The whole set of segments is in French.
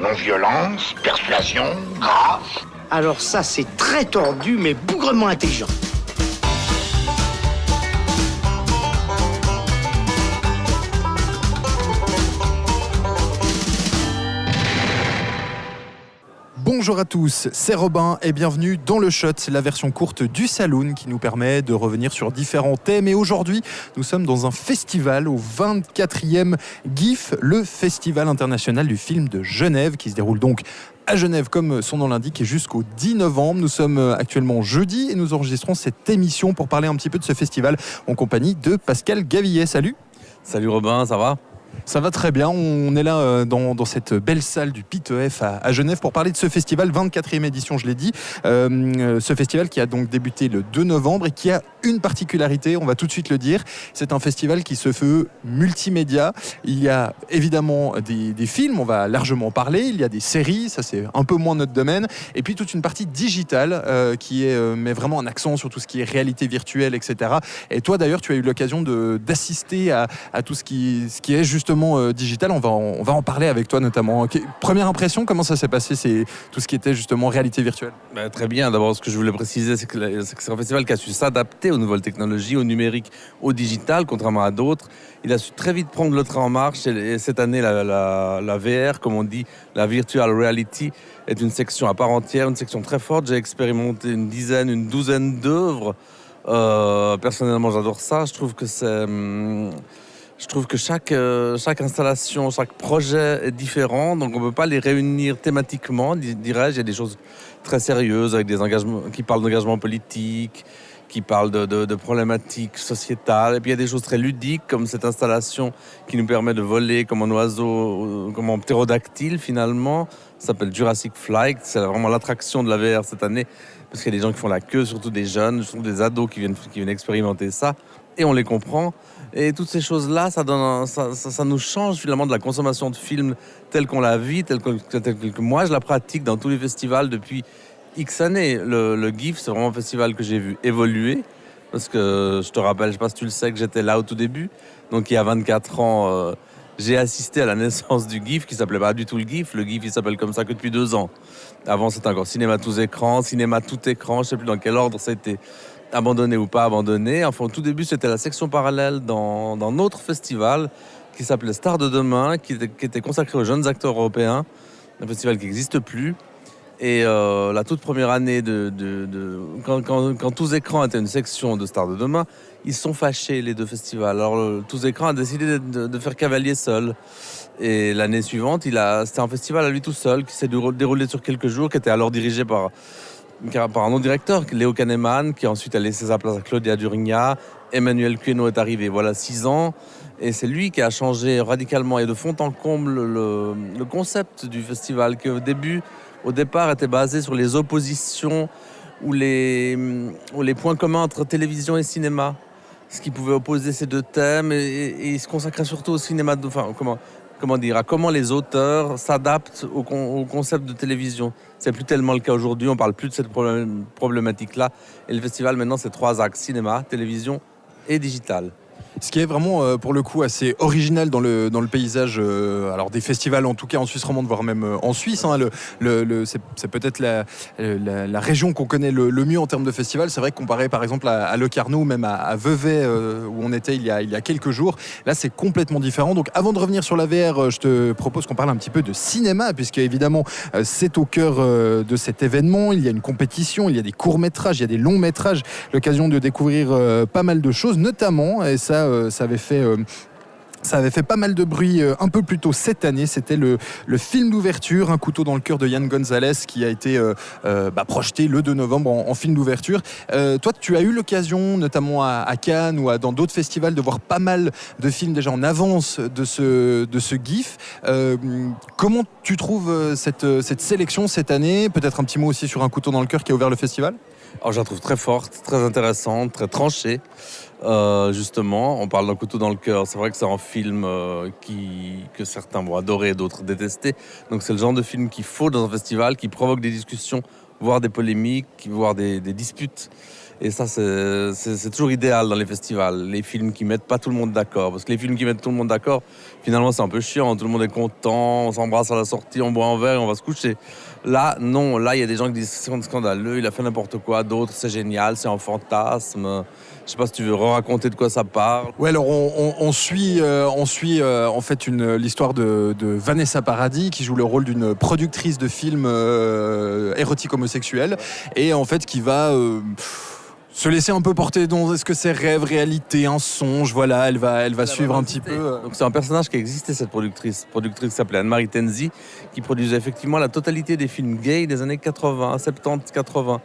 Non-violence, persuasion, grâce. Alors ça, c'est très tordu, mais bougrement intelligent. Bonjour à tous, c'est Robin et bienvenue dans le Shot, la version courte du Saloon qui nous permet de revenir sur différents thèmes. Et aujourd'hui, nous sommes dans un festival au 24e GIF, le Festival international du film de Genève, qui se déroule donc à Genève, comme son nom l'indique, et jusqu'au 10 novembre. Nous sommes actuellement jeudi et nous enregistrons cette émission pour parler un petit peu de ce festival en compagnie de Pascal Gavillet. Salut. Salut Robin, ça va ? Ça va très bien, on est là dans cette belle salle du PITEF à Genève pour parler de ce festival, 24e édition je l'ai dit, ce festival qui a donc débuté le 2 novembre et qui a une particularité, on va tout de suite le dire, c'est un festival qui se veut multimédia, il y a évidemment des films, on va largement en parler, il y a des séries, ça c'est un peu moins notre domaine, et puis toute une partie digitale qui met vraiment un accent sur tout ce qui est réalité virtuelle, etc. Et toi d'ailleurs tu as eu l'occasion d'assister à tout ce qui est justement digital, on va en parler avec toi notamment. Première impression, comment ça s'est passé, c'est tout ce qui était justement réalité virtuelle? Très bien, d'abord ce que je voulais préciser c'est que c'est un festival qui a su s'adapter aux nouvelles technologies, au numérique, au digital, contrairement à d'autres. Il a su très vite prendre le train en marche et cette année la VR, comme on dit, la virtual reality, est une section à part entière, une section très forte. J'ai expérimenté une douzaine d'œuvres. Personnellement j'adore ça, je trouve que chaque installation, chaque projet est différent, donc on ne peut pas les réunir thématiquement, dirais-je. Il y a des choses très sérieuses avec des engagements qui parlent d'engagement politique, qui parlent de problématiques sociétales. Et puis il y a des choses très ludiques, comme cette installation qui nous permet de voler comme un oiseau, comme un ptérodactyle finalement. Ça s'appelle Jurassic Flight. C'est vraiment l'attraction de la VR cette année, parce qu'il y a des gens qui font la queue, surtout des jeunes, surtout des ados qui viennent expérimenter ça. Et on les comprend. Et toutes ces choses-là, ça nous change finalement de la consommation de films telle qu'on la vit, telle que moi je la pratique dans tous les festivals depuis X années. Le GIF, c'est vraiment un festival que j'ai vu évoluer, parce que je te rappelle, je ne sais pas si tu le sais, que j'étais là au tout début. Donc il y a 24 ans, j'ai assisté à la naissance du GIF, qui ne s'appelait pas du tout le GIF. Le GIF, il s'appelle comme ça que depuis 2 ans. Avant, c'était encore cinéma tous écrans, cinéma tout écran, je ne sais plus dans quel ordre ça a été abandonné ou pas abandonné. Enfin, au tout début, c'était la section parallèle dans notre festival qui s'appelait Stars de demain, qui était consacré aux jeunes acteurs européens, un festival qui n'existe plus. Et la toute première année, quand Tous écrans était une section de Stars de demain, ils se sont fâchés, les deux festivals. Alors, Tous écrans a décidé de faire cavalier seul. Et l'année suivante, c'était un festival à lui tout seul, qui s'est déroulé sur quelques jours, qui était alors dirigé par un autre directeur, Léo Kahneman, qui ensuite a laissé sa place à Claudia Durigna. Emmanuel Queno est arrivé voilà 6 ans, et c'est lui qui a changé radicalement et de fond en comble le concept du festival, qui au départ était basé sur les oppositions ou les points communs entre télévision et cinéma, ce qui pouvait opposer ces deux thèmes, et il se consacrait surtout au cinéma, à comment les auteurs s'adaptent au concept de télévision. C'est plus tellement le cas aujourd'hui, on parle plus de cette problématique-là. Et le festival, maintenant, c'est 3 axes: cinéma, télévision et digital. Ce qui est vraiment, pour le coup, assez original dans le paysage alors des festivals, en tout cas en Suisse romande, voire même en Suisse. Hein, c'est peut-être la région qu'on connaît le mieux en termes de festivals. C'est vrai que comparé par exemple à Locarno ou même à Vevey, où on était il y a quelques jours, là c'est complètement différent. Donc avant de revenir sur la VR, je te propose qu'on parle un petit peu de cinéma, puisque évidemment c'est au cœur de cet événement. Il y a une compétition, il y a des courts-métrages, il y a des longs-métrages, l'occasion de découvrir pas mal de choses, notamment, et ça avait fait pas mal de bruit un peu plus tôt cette année. C'était le film d'ouverture, Un couteau dans le cœur de Yann Gonzalez, qui a été projeté le 2 novembre en film d'ouverture. Toi, tu as eu l'occasion, notamment à Cannes ou dans d'autres festivals, de voir pas mal de films déjà en avance de ce GIF. Comment tu trouves cette sélection cette année? Peut-être un petit mot aussi sur Un couteau dans le cœur qui a ouvert le festival. Alors, je la trouve très forte, très intéressante, très tranchée. Justement, on parle d'Un couteau dans le cœur. C'est vrai que c'est un film que certains vont adorer et d'autres détester. Donc c'est le genre de film qu'il faut dans un festival, qui provoque des discussions, voire des polémiques, voire des disputes. Et ça, c'est toujours idéal dans les festivals, les films qui mettent pas tout le monde d'accord. Parce que les films qui mettent tout le monde d'accord, finalement, c'est un peu chiant. Tout le monde est content, on s'embrasse à la sortie, on boit un verre et on va se coucher. Là, non. Là, il y a des gens qui disent c'est scandaleux, il a fait n'importe quoi. D'autres, c'est génial, c'est un fantasme. Je sais pas si tu veux raconter de quoi ça parle. Ouais, alors on suit en fait l'histoire de Vanessa Paradis qui joue le rôle d'une productrice de films érotiques homosexuels et en fait qui va se laisser un peu porter dans est-ce que c'est rêve, réalité, un songe, voilà, elle va suivre un petit peu. Donc c'est un personnage qui existait, cette productrice qui s'appelait Anne-Marie Tenzi, qui produisait effectivement la totalité des films gays des années 80, 70, 80.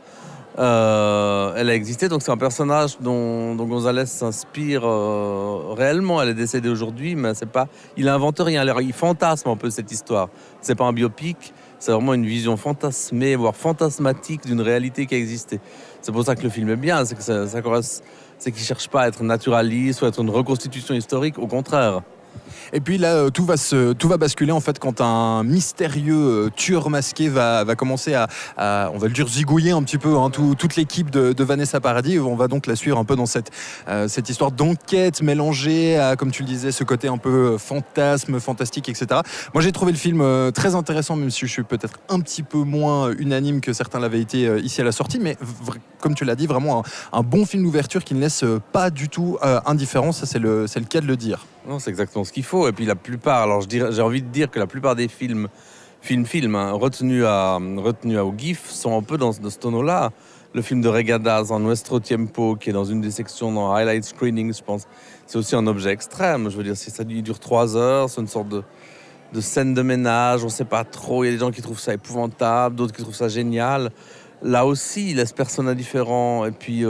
Elle a existé, donc c'est un personnage dont González s'inspire réellement. Elle est décédée aujourd'hui, mais c'est pas, il invente rien. Alors, il fantasme un peu cette histoire. C'est pas un biopic, c'est vraiment une vision fantasmée, voire fantasmatique d'une réalité qui a existé. C'est pour ça que le film est bien, c'est que c'est qu'il cherche pas à être naturaliste ou à être une reconstitution historique, au contraire. Et puis là, tout va basculer en fait quand un mystérieux tueur masqué va commencer à, on va le dire, zigouiller un petit peu toute l'équipe de Vanessa Paradis. On va donc la suivre un peu dans cette histoire d'enquête mélangée à, comme tu le disais, ce côté un peu fantasme, fantastique, etc. Moi, j'ai trouvé le film très intéressant, même si je suis peut-être un petit peu moins unanime que certains l'avaient été ici à la sortie. Mais comme tu l'as dit, vraiment un bon film d'ouverture qui ne laisse pas du tout indifférent. Ça, c'est le cas de le dire. Non, c'est exactement ce qu'il faut. Et puis la plupart, alors j'ai envie de dire que la plupart des films retenus au GIF sont un peu dans ce tonneau-là. Le film de Regadas en Nuestro Tiempo, qui est dans une des sections dans Highlight Screenings, je pense, c'est aussi un objet extrême. Je veux dire, ça dure 3 heures, c'est une sorte de scène de ménage, on ne sait pas trop. Il y a des gens qui trouvent ça épouvantable, d'autres qui trouvent ça génial. Là aussi, il laisse personne indifférent. Et puis...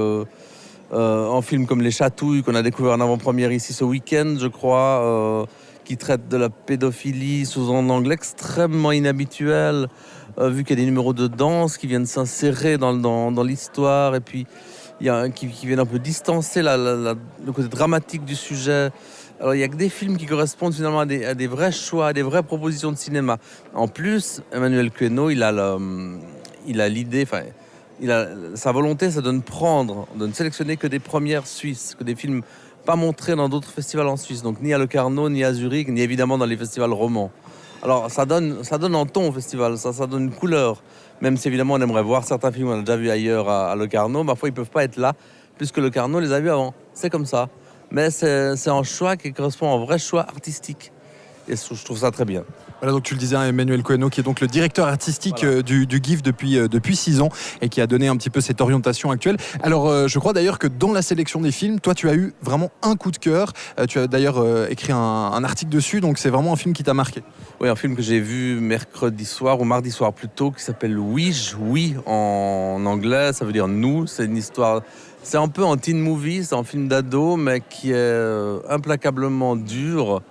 un film comme Les Chatouilles, qu'on a découvert en avant-première ici ce week-end, je crois, qui traite de la pédophilie sous un angle extrêmement inhabituel, vu qu'il y a des numéros de danse qui viennent s'insérer dans l'histoire, et puis qui viennent un peu distancer le côté dramatique du sujet. Alors, il n'y a que des films qui correspondent finalement à des vrais choix, à des vraies propositions de cinéma. En plus, Emmanuel Queno, il a l'idée... sa volonté, c'est de ne sélectionner que des premières suisses, que des films pas montrés dans d'autres festivals en Suisse, donc ni à Locarno, ni à Zurich, ni évidemment dans les festivals romans. Alors ça donne un ton au festival, ça donne une couleur, même si évidemment on aimerait voir certains films qu'on a déjà vus ailleurs à Locarno, parfois ils ne peuvent pas être là, puisque Locarno les a vus avant, c'est comme ça. Mais c'est un choix qui correspond à un vrai choix artistique, et je trouve ça très bien. Voilà, donc tu le disais, Emmanuel Queno, qui est donc le directeur artistique du GIF depuis 6 ans et qui a donné un petit peu cette orientation actuelle. Alors, je crois d'ailleurs que dans la sélection des films, toi, tu as eu vraiment un coup de cœur. Tu as d'ailleurs écrit un article dessus, donc c'est vraiment un film qui t'a marqué. Oui, un film que j'ai vu mercredi soir ou mardi soir plutôt, qui s'appelle Oui en anglais, ça veut dire nous. C'est une histoire, c'est un peu un teen movie, c'est un film d'ado, mais qui est implacablement dur.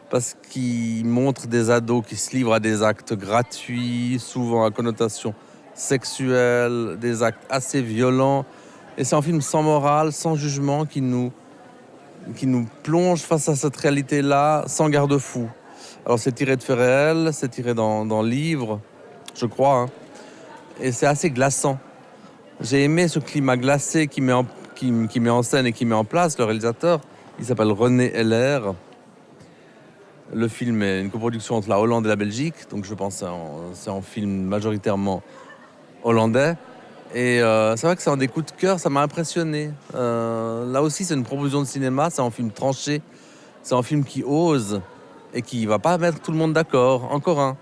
Parce qu'il montre des ados qui se livrent à des actes gratuits, souvent à connotation sexuelle, des actes assez violents. Et c'est un film sans morale, sans jugement, qui nous plonge face à cette réalité-là, sans garde-fou. Alors c'est tiré de faits réels, c'est tiré dans livres, je crois. Hein. Et c'est assez glaçant. J'ai aimé ce climat glacé qui met en scène et qui met en place le réalisateur. Il s'appelle René Heller. Le film est une coproduction entre la Hollande et la Belgique, donc je pense que c'est un film majoritairement hollandais. Et c'est vrai que c'est un des coups de cœur, ça m'a impressionné. Là aussi, c'est une proposition de cinéma, c'est un film tranché, c'est un film qui ose et qui ne va pas mettre tout le monde d'accord. Encore un.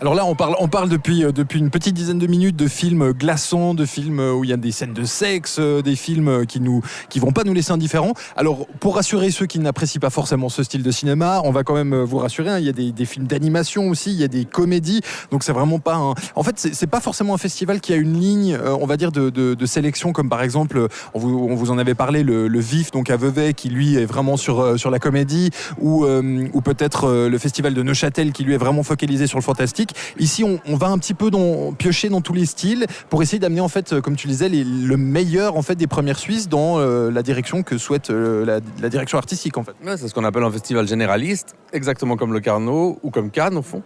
Alors là, on parle depuis une petite dizaine de minutes de films glaçants, de films où il y a des scènes de sexe, des films qui vont pas nous laisser indifférents. Alors, pour rassurer ceux qui n'apprécient pas forcément ce style de cinéma, on va quand même vous rassurer, hein, il y a des films d'animation aussi, il y a des comédies, donc c'est vraiment pas En fait, c'est pas forcément un festival qui a une ligne, on va dire, de sélection, comme par exemple, on vous en avait parlé, le VIF, donc à Vevey, qui lui est vraiment sur la comédie, ou peut-être le festival de Neuchâtel, qui lui est vraiment focalisé sur le fantastique. Ici, on va un petit peu piocher dans tous les styles pour essayer d'amener, en fait, comme tu le disais, le meilleur en fait des premières Suisses dans la direction que souhaite la direction artistique, en fait. Ouais, c'est ce qu'on appelle un festival généraliste, exactement comme le Carnot ou comme Cannes au fond.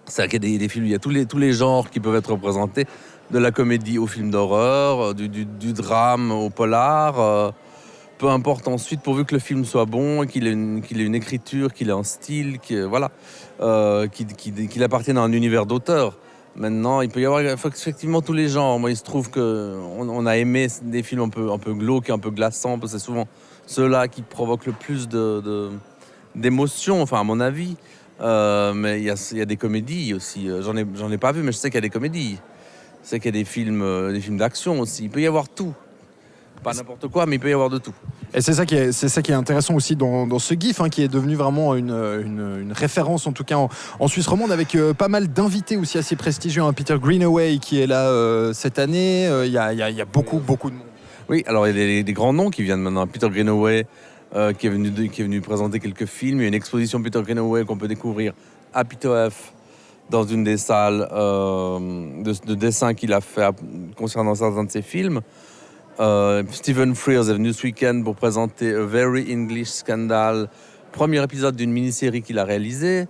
C'est-à-dire qu'il y a des films, il y a tous les genres qui peuvent être représentés. de la comédie au film d'horreur, du drame au polar. Peu importe ensuite, pourvu que le film soit bon, qu'il ait une écriture, qu'il ait un style, qu'il appartienne à un univers d'auteur. Maintenant, il faut effectivement tous les genres. Moi, il se trouve qu'on a aimé des films un peu glauques et un peu glaçants, parce que c'est souvent ceux-là qui provoquent le plus d'émotions, enfin à mon avis. Mais il y a des comédies aussi. J'en ai pas vu, mais je sais qu'il y a des comédies. Je sais qu'il y a des films d'action aussi. Il peut y avoir tout. Pas n'importe quoi, mais il peut y avoir de tout. Et c'est ça qui est intéressant aussi dans ce GIF, qui est devenu vraiment une référence, en tout cas en Suisse romande, avec pas mal d'invités aussi assez prestigieux. Peter Greenaway qui est là cette année. Il y a beaucoup de monde. Oui, alors il y a des grands noms qui viennent maintenant. Peter Greenaway qui est venu présenter quelques films. Il y a une exposition Peter Greenaway qu'on peut découvrir à Pitof dans une des salles de dessin qu'il a fait concernant certains de ses films. Stephen Frears est venu ce week-end pour présenter A Very English Scandal, premier épisode d'une mini-série qu'il a réalisée.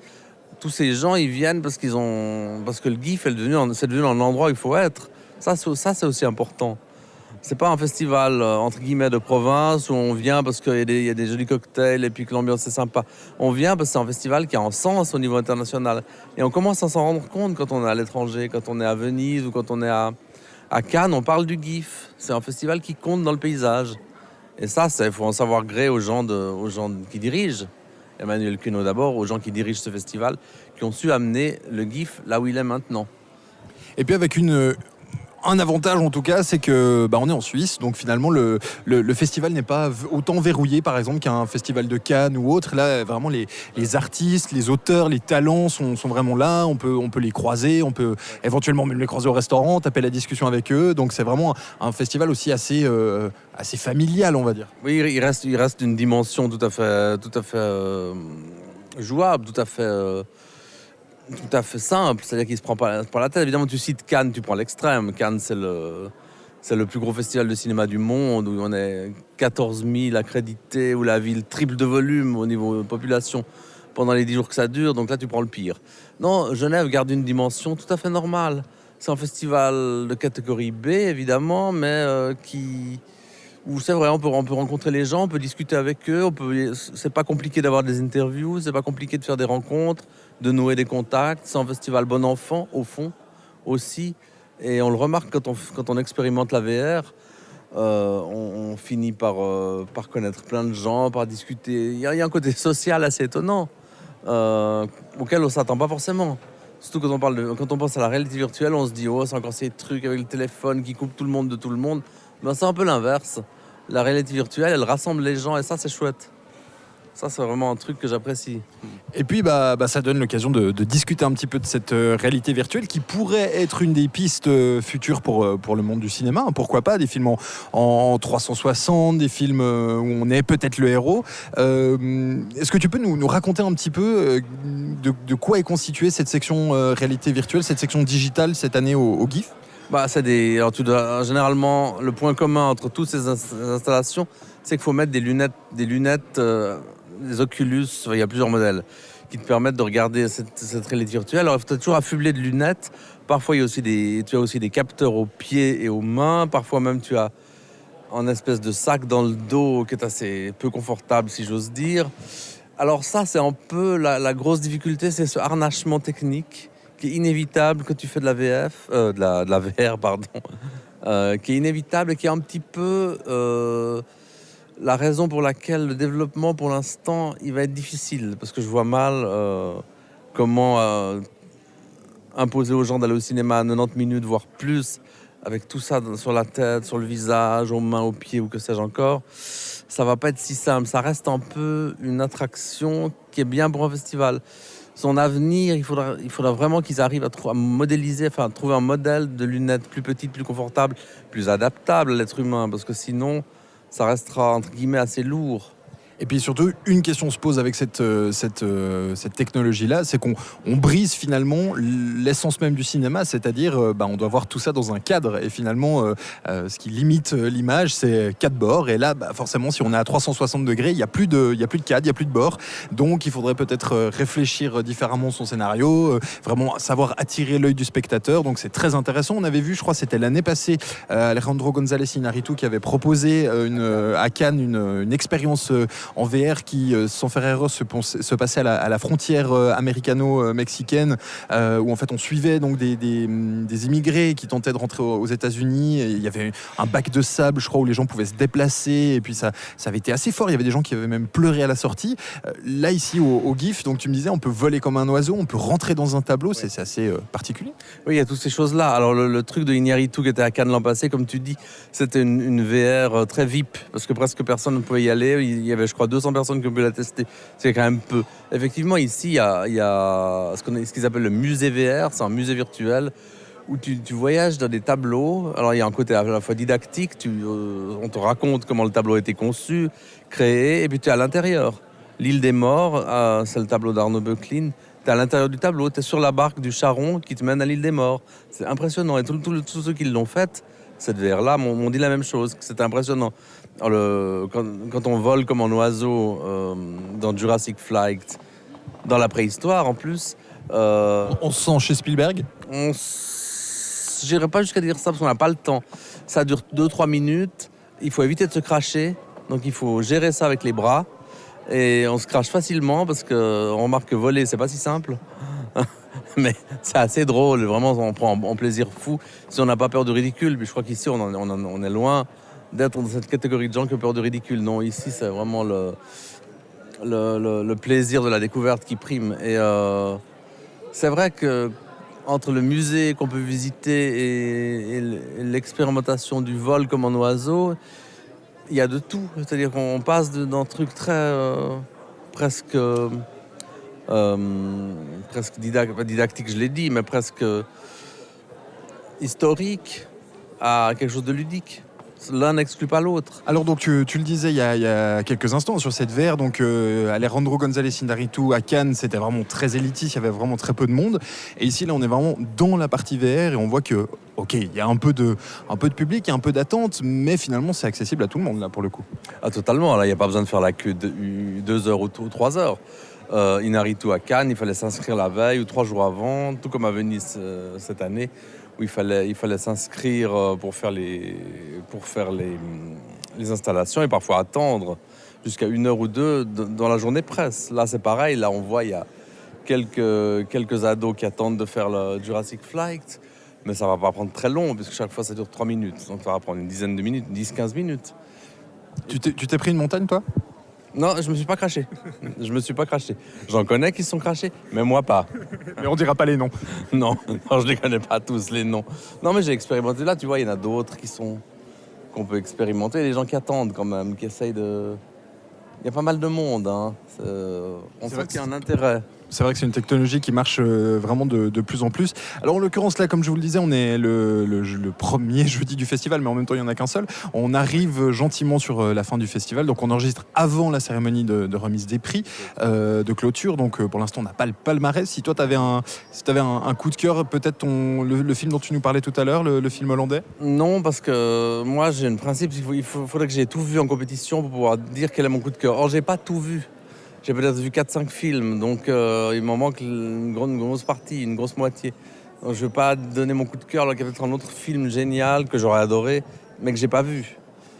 Tous ces gens, ils viennent parce que le GIF c'est devenu un endroit où il faut être. Ça, c'est aussi important. C'est pas un festival entre guillemets de province où on vient parce qu'il y a des jolis cocktails et puis que l'ambiance est sympa. On vient parce que c'est un festival qui a un sens au niveau international. Et on commence à s'en rendre compte quand on est à l'étranger, quand on est à Venise ou quand on est à Cannes, on parle du GIF. C'est un festival qui compte dans le paysage. Et ça, il faut en savoir gré aux gens qui dirigent. Emmanuel Cuno d'abord, aux gens qui dirigent ce festival, qui ont su amener le GIF là où il est maintenant. Et puis avec un avantage en tout cas, c'est que on est en Suisse, donc finalement le festival n'est pas autant verrouillé par exemple qu'un festival de Cannes ou autre. Là vraiment les artistes, les auteurs, les talents sont vraiment là, on peut les croiser, on peut éventuellement même les croiser au restaurant, taper la discussion avec eux, donc c'est vraiment un festival aussi assez familial, on va dire. Oui, il reste une dimension tout à fait jouable, tout à fait simple, c'est-à-dire qu'il se prend pas la tête. Évidemment, tu cites Cannes, tu prends l'extrême. Cannes, c'est le plus gros festival de cinéma du monde, où on est 14 000 accrédités, où la ville triple de volume au niveau de population pendant les 10 jours que ça dure. Donc là, tu prends le pire. Non, Genève garde une dimension tout à fait normale. C'est un festival de catégorie B, évidemment, mais où c'est vrai, on peut rencontrer les gens, on peut discuter avec eux, c'est pas compliqué d'avoir des interviews, c'est pas compliqué de faire des rencontres, de nouer des contacts. C'est un festival bon enfant, au fond, aussi. Et on le remarque quand on expérimente la VR, on finit par connaître plein de gens, par discuter. Il y a un côté social assez étonnant, auquel on ne s'attend pas forcément. Surtout quand on pense à la réalité virtuelle, on se dit « Oh, c'est encore ces trucs avec le téléphone qui coupe tout le monde de tout le monde ». Ben, c'est un peu l'inverse. La réalité virtuelle, elle rassemble les gens et ça, c'est chouette. Ça, c'est vraiment un truc que j'apprécie. Et puis, ça donne l'occasion de discuter un petit peu de cette réalité virtuelle qui pourrait être une des pistes futures pour le monde du cinéma. Pourquoi pas des films en 360, des films où on est peut-être le héros. Est-ce que tu peux nous raconter un petit peu de quoi est constituée cette section réalité virtuelle, cette section digitale cette année au GIF ? Généralement, le point commun entre toutes ces installations, c'est qu'il faut mettre des lunettes, des Oculus, il y a plusieurs modèles, qui te permettent de regarder cette réalité virtuelle. Alors, il faut toujours affubler de lunettes. Parfois, tu as aussi des capteurs aux pieds et aux mains. Parfois même, tu as un espèce de sac dans le dos qui est assez peu confortable, si j'ose dire. Alors ça, c'est un peu la grosse difficulté, c'est ce harnachement technique qui est inévitable quand tu fais de la VR, qui est inévitable et qui est un petit peu la raison pour laquelle le développement, pour l'instant, il va être difficile. Parce que je vois mal comment imposer aux gens d'aller au cinéma à 90 minutes, voire plus, avec tout ça sur la tête, sur le visage, aux mains, aux pieds ou que sais-je encore. Ça va pas être si simple. Ça reste un peu une attraction qui est bien pour un festival. Son avenir, il faudra vraiment qu'ils arrivent à modéliser, à trouver un modèle de lunettes plus petites, plus confortables, plus adaptables à l'être humain, parce que sinon, ça restera, entre guillemets, assez lourd. Et puis surtout, une question se pose avec cette technologie-là, c'est qu'on brise finalement l'essence même du cinéma, c'est-à-dire on doit voir tout ça dans un cadre. Et finalement, ce qui limite l'image, c'est 4 bords. Et là, forcément, si on est à 360 degrés, il n'y a plus de cadre, il n'y a plus de bords. Donc, il faudrait peut-être réfléchir différemment son scénario, vraiment savoir attirer l'œil du spectateur. Donc, c'est très intéressant. On avait vu, je crois, c'était l'année passée, Alejandro González Iñárritu qui avait proposé à Cannes une expérience en VR qui, sans faire erreur, se passait à la frontière américano-mexicaine, où en fait on suivait donc des immigrés qui tentaient de rentrer aux États-Unis. Et il y avait un bac de sable, je crois, où les gens pouvaient se déplacer. Et puis ça avait été assez fort. Il y avait des gens qui avaient même pleuré à la sortie. Là, ici, au GIF, donc tu me disais, on peut voler comme un oiseau, on peut rentrer dans un tableau. Ouais. C'est assez particulier. Oui, il y a toutes ces choses-là. Alors le truc de Iñárritu qui était à Cannes l'an passé, comme tu dis, c'était une VR très VIP, parce que presque personne ne pouvait y aller. Il y avait, je crois, 200 personnes qui ont pu la tester. C'est quand même peu. Effectivement, ici, il y a ce qu'ils appellent le musée VR. C'est un musée virtuel où tu voyages dans des tableaux. Alors, il y a un côté à la fois didactique. On te raconte comment le tableau a été conçu, créé, et puis tu es à l'intérieur. L'île des morts, c'est le tableau d'Arnaud Böcklin. Tu es à l'intérieur du tableau, tu es sur la barque du Charon qui te mène à l'île des morts. C'est impressionnant. Et tous ceux qui l'ont faite, cette VR-là, m'ont dit la même chose, que c'était impressionnant. Alors, quand on vole comme un oiseau dans Jurassic Flight, dans la préhistoire en plus... on se sent chez Spielberg. Je n'irai pas jusqu'à dire ça parce qu'on n'a pas le temps. Ça dure 2-3 minutes. Il faut éviter de se cracher. Donc il faut gérer ça avec les bras. Et on se crache facilement parce qu'on remarque que voler, c'est pas si simple. Mais c'est assez drôle. Vraiment, on prend un plaisir fou si on n'a pas peur du ridicule. Puis je crois qu'ici, on est loin d'être dans cette catégorie de gens qui ont peur du ridicule. Non, ici, c'est vraiment le plaisir de la découverte qui prime. Et c'est vrai que entre le musée qu'on peut visiter et l'expérimentation du vol comme un oiseau, il y a de tout. C'est-à-dire qu'on passe d'un truc très presque didactique, je l'ai dit, mais presque historique à quelque chose de ludique. L'un n'exclut pas l'autre. Alors donc tu le disais il y a quelques instants sur cette VR, donc Alejandro González Iñárritu à Cannes, c'était vraiment très élitiste, il y avait vraiment très peu de monde. Et ici là on est vraiment dans la partie VR et on voit que il y a un peu de public, il y a un peu d'attente, mais finalement c'est accessible à tout le monde là pour le coup. Ah totalement, là il n'y a pas besoin de faire la queue de 2 heures ou 3 heures. Iñárritu à Cannes, il fallait s'inscrire la veille ou 3 jours avant, tout comme à Venise cette année, où il fallait s'inscrire pour faire les installations et parfois attendre jusqu'à 1 heure ou 2 dans la journée presse. Là, c'est pareil. Là, on voit il y a quelques ados qui attendent de faire le Jurassic Flight, mais ça va pas prendre très long puisque chaque fois, ça dure 3 minutes. Donc, ça va prendre une dizaine de minutes, 10-15 minutes. Tu t'es pris une montagne, toi ? Non, je me suis pas craché. J'en connais qui se sont crachés, mais moi pas. Mais on dira pas les noms. Non, je les connais pas tous, les noms. Non, mais j'ai expérimenté. Là, tu vois, il y en a d'autres qu'on peut expérimenter. Les gens qui attendent quand même, qui essayent de... Il y a pas mal de monde, hein. On sait qu'il y a un intérêt. C'est vrai que c'est une technologie qui marche vraiment de plus en plus. Alors en l'occurrence là, comme je vous le disais, on est le premier jeudi du festival, mais en même temps il n'y en a qu'un seul. On arrive gentiment sur la fin du festival, donc on enregistre avant la cérémonie de remise des prix, de clôture. Donc pour l'instant on n'a pas le palmarès. Si toi tu avais un coup de cœur, peut-être le film dont tu nous parlais tout à l'heure, le film hollandais. Non, parce que moi j'ai un principe, il faudrait que j'ai tout vu en compétition pour pouvoir dire quel est mon coup de cœur. Or j'ai pas tout vu. J'ai peut-être vu 4-5 films, donc il m'en manque une grosse partie, une grosse moitié. Donc, je ne vais pas donner mon coup de cœur, alors qu'il y a peut-être un autre film génial que j'aurais adoré, mais que je n'ai pas vu.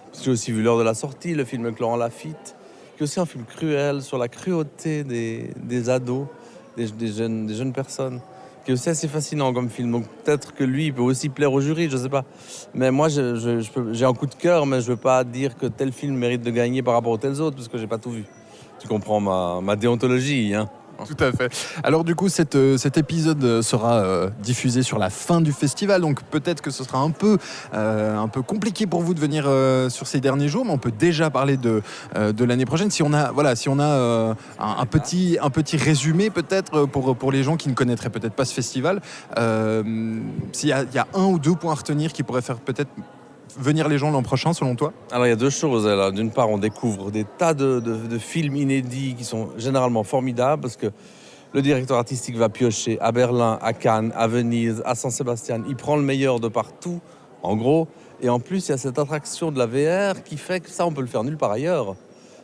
Parce que j'ai aussi vu L'heure de la sortie, le film avec Laurent Lafitte, qui est aussi un film cruel sur la cruauté des ados, des jeunes personnes, qui est aussi assez fascinant comme film. Donc peut-être que lui, il peut aussi plaire au jury, je ne sais pas. Mais moi, j'ai un coup de cœur, mais je ne veux pas dire que tel film mérite de gagner par rapport aux tels autres, parce que je n'ai pas tout vu. Tu comprends ma déontologie, hein. Tout à fait. Alors du coup, cet épisode sera diffusé sur la fin du festival, donc peut-être que ce sera un peu compliqué pour vous de venir sur ces derniers jours, mais on peut déjà parler de l'année prochaine. Si on a un petit résumé peut-être pour les gens qui ne connaîtraient peut-être pas ce festival, s'il y a 1 ou 2 points à retenir qui pourraient faire peut-être venir les gens l'an prochain, selon toi? Alors il y a deux choses. Là. D'une part, on découvre des tas de films inédits qui sont généralement formidables parce que le directeur artistique va piocher à Berlin, à Cannes, à Venise, à San Sebastian. Il prend le meilleur de partout, en gros. Et en plus, il y a cette attraction de la VR qui fait que ça, on peut le faire nulle part ailleurs.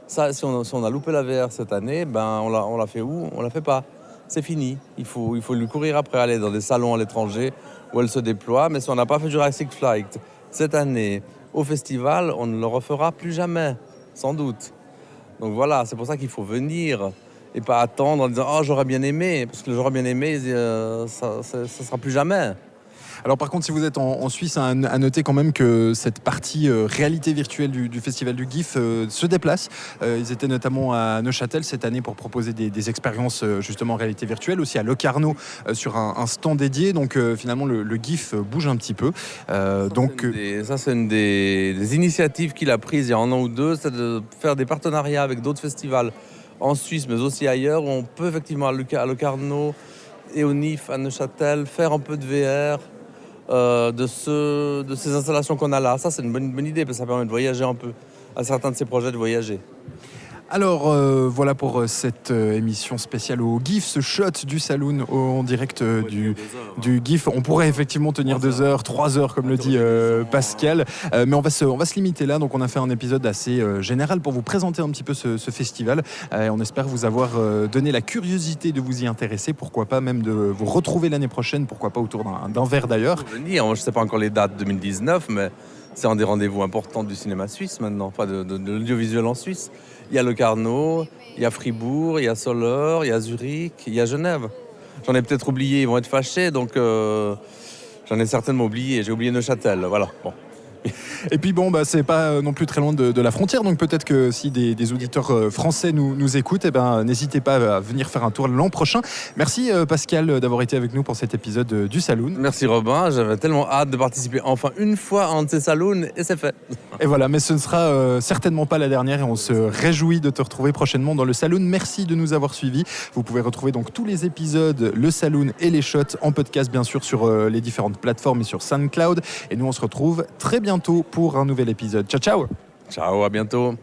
Ça, si on a loupé la VR cette année, ben on l'a fait où? On la fait pas. C'est fini. Il faut lui courir après, aller dans des salons à l'étranger où elle se déploie. Mais si on n'a pas fait Jurassic Flight cette année au festival, on ne le refera plus jamais, sans doute. Donc voilà, c'est pour ça qu'il faut venir et pas attendre en disant « Oh, j'aurais bien aimé », parce que le « j'aurais bien aimé », ça sera plus jamais. Alors par contre, si vous êtes en Suisse, à noter quand même que cette partie réalité virtuelle du Festival du GIF se déplace. Ils étaient notamment à Neuchâtel cette année pour proposer des expériences justement en réalité virtuelle, aussi à Locarno sur un stand dédié. Donc finalement, le GIF bouge un petit peu. C'est une des initiatives qu'il a prises il y a un an ou deux, c'est de faire des partenariats avec d'autres festivals en Suisse, mais aussi ailleurs, où on peut effectivement à Locarno et au NIF, à Neuchâtel, faire un peu de VR de ces installations qu'on a là. Ça, c'est une bonne idée, parce que ça permet de voyager un peu, à certains de ces projets de voyager. Alors voilà pour cette émission spéciale au GIF, ce shot du Saloon en direct du GIF. On pourrait effectivement tenir 2 heures, 3 heures comme le dit Pascal, mais on va se limiter là. Donc on a fait un épisode assez général pour vous présenter un petit peu ce festival. On espère vous avoir donné la curiosité de vous y intéresser, pourquoi pas même de vous retrouver l'année prochaine, pourquoi pas autour d'un verre d'ailleurs. Je ne sais pas encore les dates 2019, mais c'est un des rendez-vous importants du cinéma suisse maintenant, enfin de l'audiovisuel en Suisse. Il y a Locarno, il y a Fribourg, il y a Soleure, il y a Zurich, il y a Genève. J'en ai peut-être oublié, ils vont être fâchés, donc j'en ai certainement oublié. J'ai oublié Neuchâtel, voilà. Bon. Et puis bon, c'est pas non plus très loin de la frontière, donc peut-être que si des auditeurs français nous écoutent, n'hésitez pas à venir faire un tour l'an prochain. Merci Pascal d'avoir été avec nous pour cet épisode du Saloon. Merci Robin, j'avais tellement hâte de participer enfin une fois à un de ces Saloons et c'est fait. Et voilà, mais ce ne sera certainement pas la dernière et on se réjouit de te retrouver prochainement dans le Saloon. Merci de nous avoir suivis. Vous pouvez retrouver donc tous les épisodes, le Saloon et les shots en podcast bien sûr sur les différentes plateformes et sur SoundCloud. Et nous on se retrouve très bientôt pour un nouvel épisode. Ciao ciao. Ciao, à bientôt.